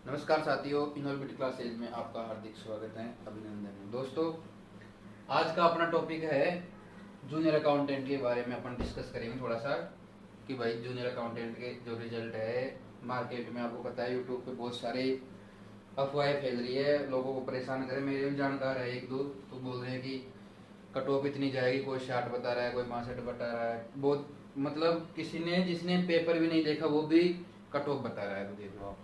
नमस्कार साथियों, innovative classes में आपका हार्दिक स्वागत है, अभिनंदन है। दोस्तों, आज का अपना टॉपिक है जूनियर अकाउंटेंट के बारे में। अपन डिस्कस करेंगे थोड़ा सा कि भाई जूनियर अकाउंटेंट के जो रिजल्ट है मार्केट में, आपको पता है यूट्यूब पे बहुत सारे अफवाहें फैल रही है, लोगों को परेशान करे। मेरे भी जानकार है एक दो, तो बोल रहे हैं कि कट ऑफ इतनी जाएगी, कोई 60 बता रहा है, कोई 62 बता रहा है। बहुत मतलब किसी ने जिसने पेपर भी नहीं देखा वो भी कट ऑफ बता रहा है, तो देख लो आप।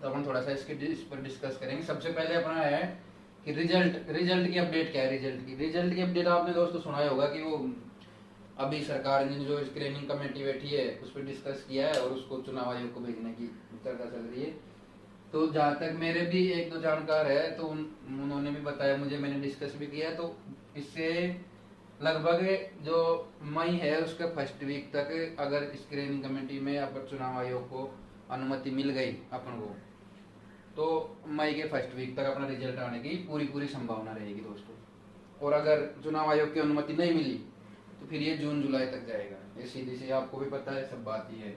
तो अपन थोड़ा सा इस पर डिस्कस करेंगे। सबसे पहले अपना है कि रिजल्ट की अपडेट क्या है। रिजल्ट की अपडेट आपने दोस्तों सुना ही होगा कि वो अभी सरकार ने जो स्क्रीनिंग कमेटी बैठी है उस पर डिस्कस किया है और उसको चुनाव आयोग को भेजने की चर्चा चल रही है। तो जहाँ तक मेरे भी एक दो जानकार है तो उन्होंने भी बताया मुझे, मैंने डिस्कस भी किया। तो इससे लगभग जो मई है उसका फर्स्ट वीक तक अगर स्क्रीनिंग कमेटी में अगर चुनाव आयोग को अनुमति मिल गई अपन को, तो मई के फर्स्ट वीक तक अपना रिजल्ट आने की पूरी संभावना रहेगी दोस्तों। और अगर चुनाव आयोग की अनुमति नहीं मिली तो फिर ये जून जुलाई तक जाएगा। ये सीधी सी आपको भी पता है, सब बात ही है।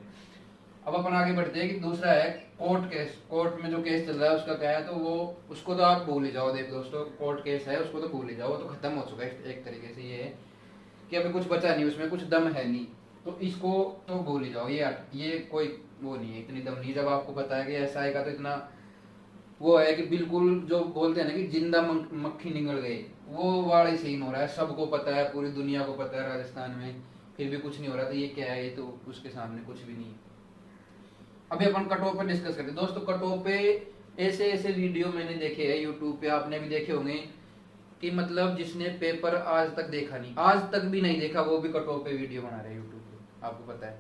अब अपन आगे बढ़ते हैं कि दूसरा है कोर्ट केस। कोर्ट में जो केस चल रहा है उसका क्या है, तो वो उसको तो आप भूल ही जाओ। देख दोस्तों, कोर्ट केस है उसको तो भूल ही जाओ, तो खत्म हो चुका है। एक तरीके से ये है कि अभी कुछ बचा नहीं, उसमें कुछ दम है नहीं, तो इसको तो भूल ही जाओ। ये कोई वो नहीं है, इतनी दम नहीं। जब आपको पता है कि ऐसा आएगा तो इतना वो है कि बिल्कुल जो बोलते हैं ना कि जिंदा मक्खी निकल गई, वो वाला सीन हो रहा है। सबको पता है, पूरी दुनिया को पता है राजस्थान में, फिर भी कुछ नहीं हो रहा। तो ये क्या है, ये तो उसके सामने कुछ भी नहीं है। अभी अपन कटऑफ पे डिस्कस करते हैं दोस्तों। कटऑफ पे ऐसे ऐसे वीडियो मैंने देखे हैं यूट्यूब पे, आपने भी देखे होंगे कि मतलब जिसने पेपर आज तक देखा नहीं, आज तक भी नहीं देखा, वो भी कटऑफ पे वीडियो बना रहे हैं यूट्यूब पे, आपको पता है।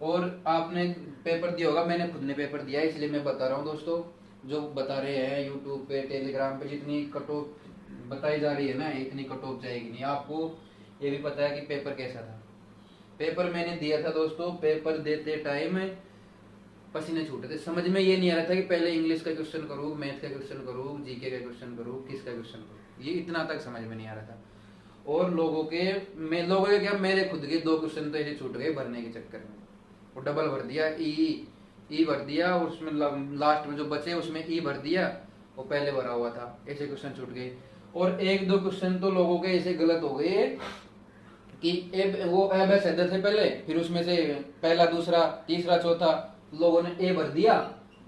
और आपने पेपर दिया होगा, मैंने खुद ने पेपर दिया है इसलिए मैं बता रहा हूँ दोस्तों। जो बता रहे हैं यूट्यूब पे, टेलीग्राम पे, जितनी कटऑफ बताई जा रही है ना, इतनी कटऑफ जाएगी नहीं। आपको ये भी पता है कि पेपर कैसा था। पेपर मैंने दिया था दोस्तों, पेपर देते टाइम पसीने छूटे थे। समझ में ये नहीं आ रहा था कि पहले इंग्लिश का क्वेश्चन करूँ, मैथ का क्वेश्चन करूँ, जीके का क्वेश्चन करूँ, किसका क्वेश्चन करूँ, ये इतना तक समझ में नहीं आ रहा था। और लोगों के क्या, मेरे खुद के 2 क्वेश्चन तो ऐसे छूट गए भरने के चक्कर में। वो डबल भर दिया, ई भर दिया, और उसमें लास्ट में जो बचे उसमें ई भर दिया, वो पहले भरा हुआ था। ऐसे क्वेश्चन छूट गए। और 1-2 क्वेश्चन तो लोगों के ऐसे गलत हो गए कि वो ए थे पहले, फिर उसमें से पहला, दूसरा, तीसरा, चौथा लोगों ने ए भर दिया,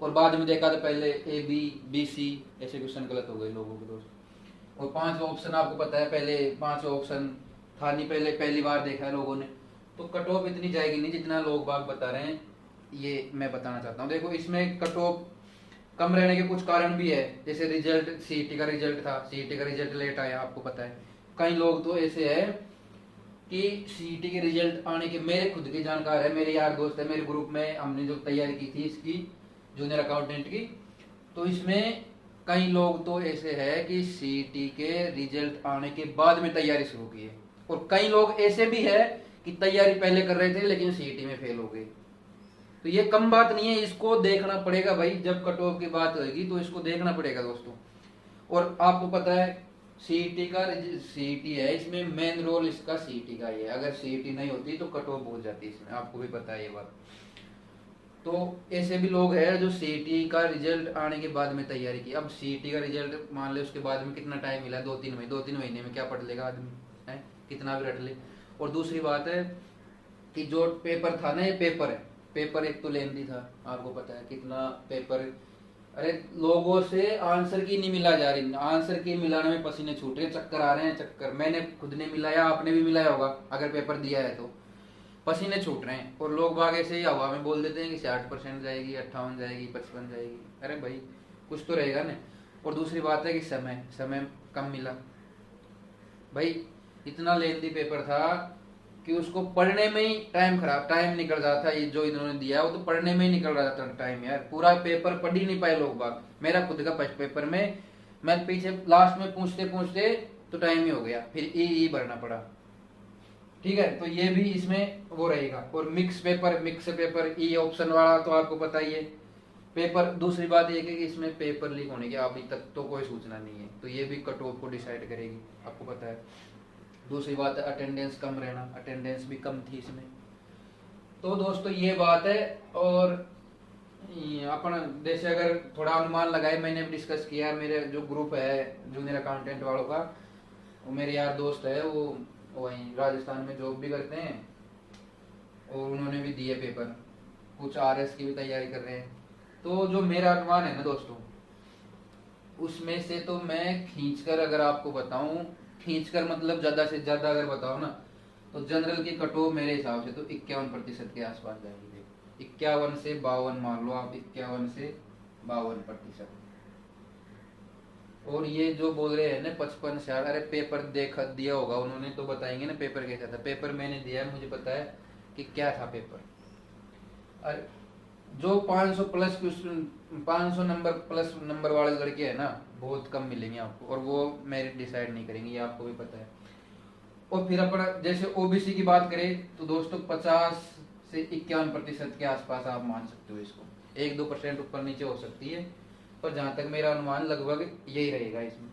और बाद में देखा तो पहले ए बी, बी सी, ऐसे क्वेश्चन गलत हो गए लोगों के दोस्त। और 5 ऑप्शन आपको पता है, पहले 5 ऑप्शन था नहीं, पहली बार देखा है लोगों ने। तो कट ऑफ इतनी जाएगी नहीं जितना लोग बाग बता रहे हैं, ये मैं बताना चाहता हूँ। देखो, इसमें कट ऑफ कम रहने के कुछ कारण भी है। जैसे रिजल्ट, सीईटी का रिजल्ट था, सीईटी का रिजल्ट लेट आया, आपको पता है। कई लोग तो ऐसे है कि सीईटी के रिजल्ट आने के, मेरे खुद के जानकार है, मेरे यार दोस्त है, मेरे ग्रुप में हमने जो तैयारी की थी इसकी जूनियर अकाउंटेंट की, तो इसमें कई लोग तो ऐसे है कि सीईटी के रिजल्ट आने के बाद में तैयारी शुरू की है। और कई लोग ऐसे भी है कि तैयारी पहले कर रहे थे लेकिन सीईटी में फेल हो गए। तो ये कम बात नहीं है, इसको देखना पड़ेगा भाई। जब कट ऑफ की बात होगी तो इसको देखना पड़ेगा दोस्तों। और आपको पता है सीईटी है, इसमें मेन रोल इसका सीईटी का ही है। अगर सीईटी नहीं होती तो कट ऑफ हो जाती इसमें, आपको भी पता है ये बात। तो ऐसे भी लोग हैं जो सीईटी का रिजल्ट आने के बाद में तैयारी की। अब सीईटी का रिजल्ट मान ले, उसके बाद में कितना टाइम मिला, 2-3 महीने में क्या पढ़ लेगा आदमी है, कितना भी रट ले। और दूसरी बात है कि जो पेपर था ना, ये पेपर एक तो लेंथी था, आपको पता है कितना पेपर। अरे लोगों से आंसर की नहीं मिला जा रही, आंसर की मिलाने में पसीने छूट रहे, चक्कर आ रहे हैं, चक्कर। मैंने खुद ने मिलाया, आपने भी मिलाया होगा अगर पेपर दिया है तो। पसीने छूट रहे हैं, और लोग बाग ऐसे ही हवा में बोल देते हैं कि 60% जाएगी, 58 जाएगी, 55 जाएगी। अरे भाई कुछ तो रहेगा ना। और दूसरी बात है कि समय कम मिला भाई। इतना लेंथी पेपर था कि उसको पढ़ने में ही टाइम निकल रहा था। ये जो इन्होंने दिया वो तो पढ़ने में ही निकल रहा था टाइम यार। पूरा पेपर पढ़ ही नहीं पाए लोग बाग। मेरा खुद का फर्स्ट पेपर में मैं पीछे लास्ट में पूछते पूछते तो टाइम ही हो गया, फिर ई भरना पड़ा। ठीक है, तो ये भी इसमें वो रहेगा। और मिक्स पेपर ई ऑप्शन वाला तो आपको पता ही है पेपर। दूसरी बात ये कि इसमें पेपर लीक होने की अभी तक तो कोई सूचना नहीं है, तो ये भी कट ऑफ को डिसाइड करेगी, आपको पता है। दूसरी बात है अटेंडेंस कम रहना, अटेंडेंस भी कम थी इसमें। तो दोस्तों ये बात है। और अपन जैसे अगर थोड़ा अनुमान लगाए, मैंने भी डिस्कस किया, मेरे जो ग्रुप है जूनियर अकाउंटेंट वालों का, वो मेरे यार दोस्त है, वो वहीं राजस्थान में जॉब भी करते हैं और उन्होंने भी दिए पेपर, कुछ आरएस की भी तैयारी कर रहे हैं। तो जो मेरा अनुमान है ना दोस्तों, उसमें से तो मैं खींचकर अगर आपको बताऊं, खींचकर मतलब ज्यादा से ज्यादा अगर बताऊं ना, तो जनरल की कट ऑफ मेरे हिसाब से तो 51% के आसपास जाएगी। 51 से 52 मान लो आप, 51 से 52%। और ये जो बोल रहे हैं ना 55-60, अरे पेपर देखा दिया होगा उन्होंने तो बताएंगे ना पेपर कैसा था। पेपर मैंने दिया है, मुझे पता है कि क्या था पेपर। अरे जो 500 प्लस 500 नंबर प्लस नंबर वाले लड़के हैं ना, बहुत कम मिलेंगे आपको, और वो मेरिट डिसाइड नहीं करेंगे, ये आपको भी पता है। और फिर अपना जैसे ओबीसी की बात करें तो दोस्तों 50 से 51% के आसपास आप मान सकते हो इसको, 1-2% ऊपर नीचे हो सकती है, पर जहां तक मेरा अनुमान लगभग यही रहेगा इसमें।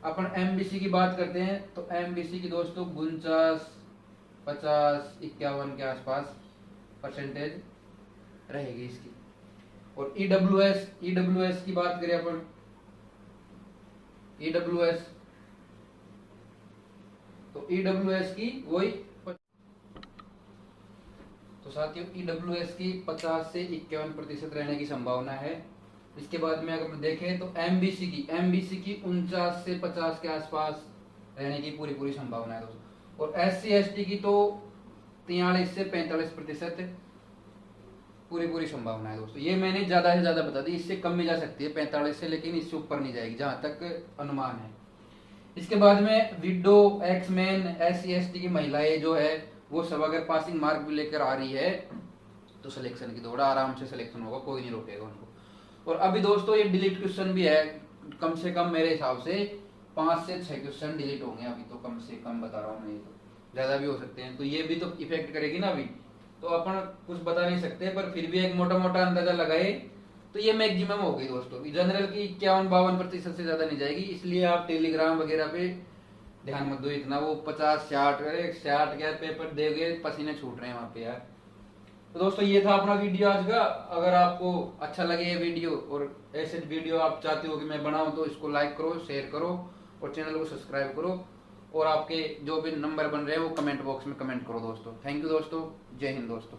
अपन एमबीसी की बात करते हैं तो एमबीसी की दोस्तों 49, 50, 51 के आसपास परसेंटेज रहेगी इसकी। और ईडब्ल्यूएस की बात करें अपन, ईडब्ल्यूएस तो ईडब्ल्यूएस की वही, तो साथियों ईडब्ल्यूएस की 50 से 51% रहने की संभावना है। इसके बाद में अगर देखें तो एमबीसी की 49 से 50 के आसपास रहने की पूरी पूरी संभावना है दोस्तों। और एससी एसटी की तो 43 से 45% पूरी पूरी संभावना है दोस्तों। ये मैंने ज्यादा से ज्यादा बता दी, इससे कम में जा सकती है 45 से, लेकिन इससे ऊपर नहीं जाएगी जहां तक अनुमान है। इसके बाद में विडो, एक्समैन, एससी एसटी की महिलाएं जो है वो सब अगर पासिंग मार्क भी लेकर आ रही है तो सिलेक्शन की दौड़ आराम से सिलेक्शन होगा, कोई नहीं रोकेगा उनको। और अभी दोस्तों ये डिलीट क्वेश्चन भी है, कम से कम मेरे हिसाब से 5 से 6 क्वेश्चन डिलीट होंगे अभी, तो कम से कम बता रहा हूँ मैं, तो ज्यादा भी हो सकते हैं। तो ये भी तो इफेक्ट करेगी ना अभी, तो अपन कुछ बता नहीं सकते, पर फिर भी एक मोटा मोटा अंदाजा लगाए तो ये मैक्सिमम होगी दोस्तों। जनरल की 51-52% से ज्यादा नहीं जाएगी, इसलिए आप टेलीग्राम वगैरह पे ध्यान मत दो इतना। वो 50-60, अरे 60 क्या पेपर देगे, पसीने छूट रहे हैं वहां पे यार। तो दोस्तों ये था अपना वीडियो आज का। अगर आपको अच्छा लगे ये वीडियो और ऐसे वीडियो आप चाहते हो कि मैं बनाऊं, तो इसको लाइक करो, शेयर करो और चैनल को सब्सक्राइब करो। और आपके जो भी नंबर बन रहे हैं वो कमेंट बॉक्स में कमेंट करो दोस्तों। थैंक यू दोस्तों, जय हिंद दोस्तों।